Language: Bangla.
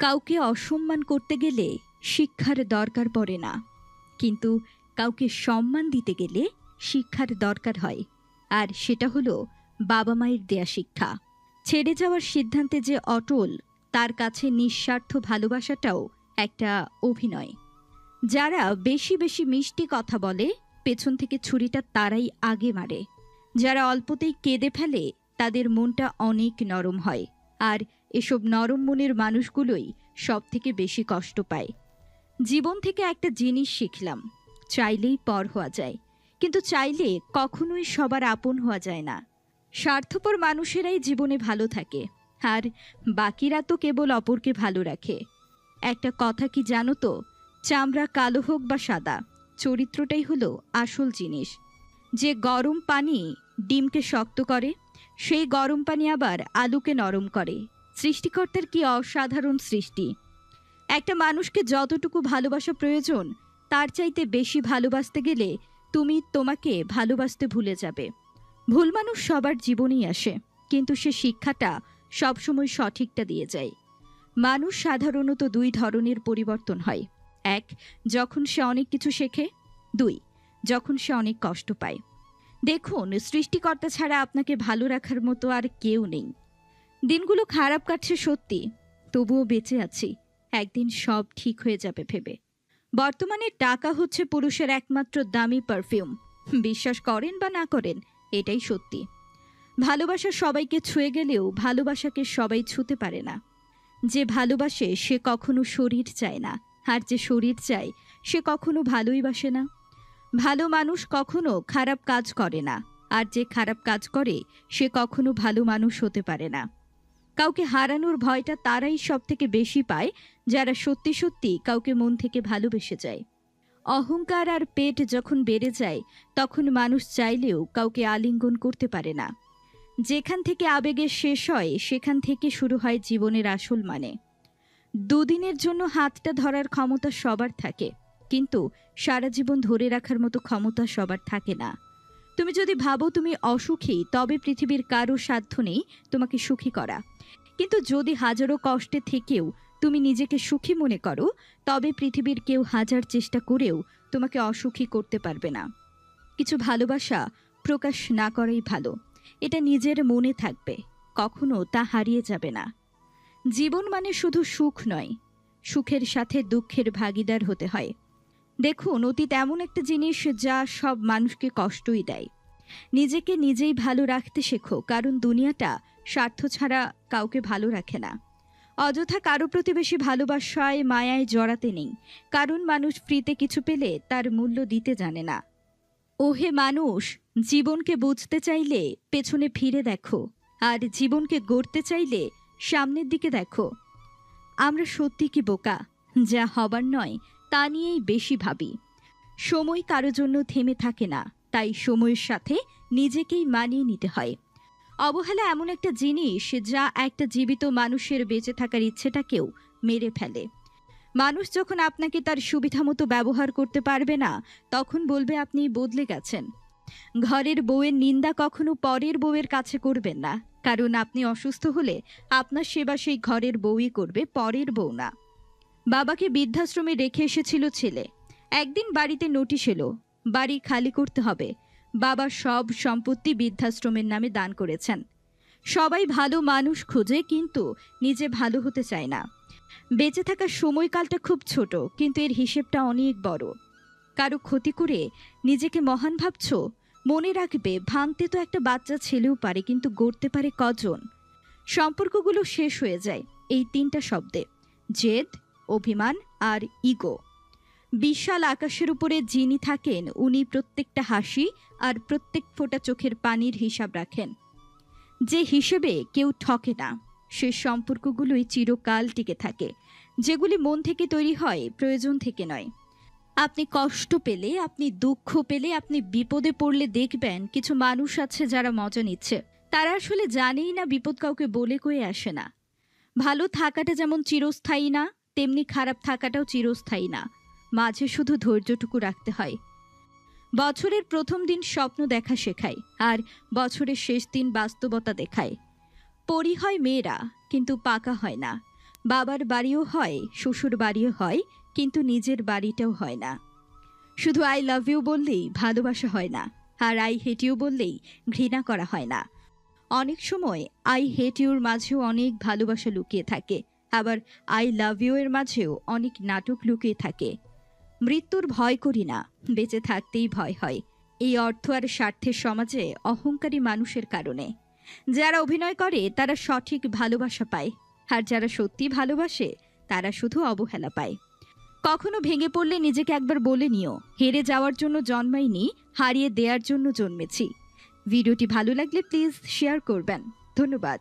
কাউকে অসম্মান করতে গেলে শিক্ষার দরকার পড়ে না, কিন্তু কাউকে সম্মান দিতে গেলে শিক্ষার দরকার হয়। আর সেটা হলো বাবা মায়ের দেয়া শিক্ষা। ছেড়ে যাওয়ার সিদ্ধান্তে যে অটল, তার কাছে নিঃস্বার্থ ভালোবাসাটাও একটা অভিনয়। যারা বেশি বেশি মিষ্টি কথা বলে, পেছন থেকে ছুরিটা তারাই আগে মারে। যারা অল্পতেই কেঁদে ফেলে, তাদের মনটা অনেক নরম হয়। আর এসব নরম মনের মানুষগুলোই সব থেকে বেশি কষ্ট পায়। জীবন থেকে একটা জিনিস শিখলাম, চাইলেই পর হওয়া যায়, কিন্তু চাইলে কখনোই সবার আপন হওয়া যায় না। স্বার্থপর মানুষেরাই জীবনে ভালো থাকে, আর বাকিরা তো কেবল অপরকে ভালো রাখে। একটা কথা কি জানো তো, চামড়া কালো হোক বা সাদা, চরিত্রটাই হলো আসল জিনিস। যে গরম পানি ডিমকে শক্ত করে, সেই গরম পানি আবার আলুকে নরম করে। সৃষ্টিকর্তার কি অসাধারণ সৃষ্টি! একটা মানুষকে যতটুকু ভালোবাসা প্রয়োজন, তার চাইতে বেশি ভালোবাসতে গেলে তুমি তোমাকে ভালোবাসতে ভুলে যাবে। ভুল মানুষ সবার জীবনেই আসে, কিন্তু সে শিক্ষাটা সবসময় সঠিকটা দিয়ে যায়। মানুষ সাধারণত দুই ধরনের পরিবর্তন হয়। এক, যখন সে অনেক কিছু শেখে। দুই, যখন সে অনেক কষ্ট পায়। দেখুন, সৃষ্টিকর্তা ছাড়া আপনাকে ভালো রাখার মতো আর কেউ নেই। দিনগুলো খারাপ কাটছে সত্যি, তবুও বেঁচে আছি, একদিন সব ঠিক হয়ে যাবে ভেবে। বর্তমানে টাকা হচ্ছে পুরুষের একমাত্র দামি পারফিউম। বিশ্বাস করেন বা না করেন, এটাই সত্যি। ভালোবাসা সবাইকে ছুঁয়ে গেলেও ভালোবাসাকে সবাই ছুঁতে পারে না। যে ভালোবাসে সে কখনো শরীর চায় না, আর যে শরীর চায় সে কখনো ভালোই বাসে না। ভালো মানুষ কখনো খারাপ কাজ করে না, আর যে খারাপ কাজ করে সে কখনো ভালো মানুষ হতে পারে না। কাউকে হারানোর ভয়টা তারাই সব থেকে বেশি পায়, যারা সত্যি সত্যি কাউকে মন থেকে ভালোবেসে যায়। অহংকার আর পেট যখন বেড়ে যায়, তখন মানুষ চাইলেও কাউকে আলিঙ্গন করতে পারে না। যেখান থেকে আবেগের শেষ হয়, সেখান থেকে শুরু হয় জীবনের আসল মানে। দুদিনের জন্য হাতটা ধরার ক্ষমতা সবার থাকে, কিন্তু সারা জীবন ধরে রাখার মতো ক্ষমতা সবার থাকে না। তুমি যদি ভাবো তুমি অসুখী, তবে পৃথিবীর কারো সাধ্য নেই তোমাকে সুখী করা। কিন্তু যদি হাজারো কষ্টে থেকেও তুমি নিজেকে সুখী মনে করো, তবে পৃথিবীর কেউ হাজার চেষ্টা করেও তোমাকে অসুখী করতে পারবে না। কিছু ভালোবাসা প্রকাশ না করাই ভালো। এটা নিজের মনে থাকবে, কখনো তা হারিয়ে যাবে না। জীবন মানে শুধু সুখ নয়, সুখের সাথে দুঃখের ভাগিদার হতে হয়। দেখুন, অতীত এমন একটা জিনিস যা সব মানুষকে কষ্টই দেয়। নিজেকে নিজেই ভালো রাখতে শেখো, কারণ দুনিয়াটা স্বার্থ ছাড়া কাউকে ভালো রাখে না। অযথা কারো প্রতি বেশি ভালোবাসায় মায়ায় জড়াতে নেই, কারণ মানুষ ফ্রিতে কিছু পেলে তার মূল্য দিতে জানে না। ওহে মানুষ, জীবনকে বুঝতে চাইলে পেছনে ফিরে দেখো, আর জীবনকে গড়তে চাইলে সামনের দিকে দেখো। আমরা সত্যি কি বোকা, যা হবার নয় তা নিয়েই বেশি ভাবি। সময় কারো জন্য থেমে থাকে না, তাই সময়ের সাথে নিজেকেই মানিয়ে নিতে হয়। অবহেলা এমন একটা জিনিস যা একটা জীবিত মানুষের বেঁচে থাকার ইচ্ছেটাকেও মেরে ফেলে। মানুষ যখন আপনাকে তার সুবিধা মতো ব্যবহার করতে পারবে না, তখন বলবে আপনি বদলে গেছেন। ঘরের বউয়ের নিন্দা কখনো পরের বউয়ের কাছে করবেন না, কারণ আপনি অসুস্থ হলে আপনার সেবা সেই ঘরের বউই করবে, পরের বউ না। বাবাকে বৃদ্ধাশ্রমে রেখে এসেছিল ছেলে। একদিন বাড়িতে নোটিশ এলো, বাড়ি খালি করতে হবে। বাবা সব সম্পত্তি বৃদ্ধাশ্রমের নামে দান করেছেন। সবাই ভালো মানুষ খোঁজে, কিন্তু নিজে ভালো হতে চায় না। বেঁচে থাকার সময়কালটা খুব ছোট, কিন্তু এর হিসেবটা অনেক বড়। কারো ক্ষতি করে নিজেকে মহান ভাবছো? মনে রাখবে, ভাঙতে তো একটা বাচ্চা ছেলেও পারে, কিন্তু গড়তে পারে কজন? সম্পর্কগুলো শেষ হয়ে যায় এই তিনটা শব্দে: জেদ, অভিমান আর ইগো। বিশাল আকাশের উপরে যিনি থাকেন, উনি প্রত্যেকটা হাসি আর প্রত্যেক ফোঁটা চোখের পানির হিসাব রাখেন। যে হিসেবে কেউ ঠকে না, সে সম্পর্কগুলোই চিরকাল টিকে থাকে। যেগুলি মন থেকে তৈরি হয়, প্রয়োজন থেকে নয়। আপনি কষ্ট পেলে, আপনি দুঃখ পেলে, আপনি বিপদে পড়লে দেখবেন কিছু মানুষ আছে যারা মজা নিচ্ছে। তারা আসলে জানেই না বিপদ কাউকে বলে কয়ে আসে না। ভালো থাকাটা যেমন চিরস্থায়ী না, তেমনি খারাপ থাকাটাও চিরস্থায়ী না। মাঝে শুধু ধৈর্যটুকু রাখতে হয়। বছরের প্রথম দিন স্বপ্ন দেখা শেখায়, আর বছরের শেষ দিন বাস্তবতা দেখায়। পরি হয় মেয়েরা, কিন্তু পাকা হয় না। বাবার বাড়িও হয়, শ্বশুর বাড়িও হয়, কিন্তু নিজের বাড়িটাও হয় না। শুধু আই লাভ ইউ বললেই ভালোবাসা হয় না, আর আই হেট ইউ বললেই ঘৃণা করা হয় না। অনেক সময় আই হেট ইউর মাঝেও অনেক ভালোবাসা লুকিয়ে থাকে, আবার আই লাভ ইউ এর মাঝেও অনেক নাটক লুকিয়ে থাকে। মৃত্যুর ভয় করি না, বেঁচে থাকতেই ভয় হয়। এই অর্থ আর স্বার্থের সমাজে অহংকারী মানুষের কারণে। যারা অভিনয় করে তারা সঠিক ভালোবাসা পায়, আর যারা সত্যি ভালোবাসে তারা শুধু অবহেলা পায়। কখনো ভেঙে পড়লে নিজেকে একবার বলে নিও, হেরে যাওয়ার জন্য জন্মাইনি, হারিয়ে দেওয়ার জন্য জন্মেছি। ভিডিওটি ভালো লাগলে প্লিজ শেয়ার করবেন। ধন্যবাদ।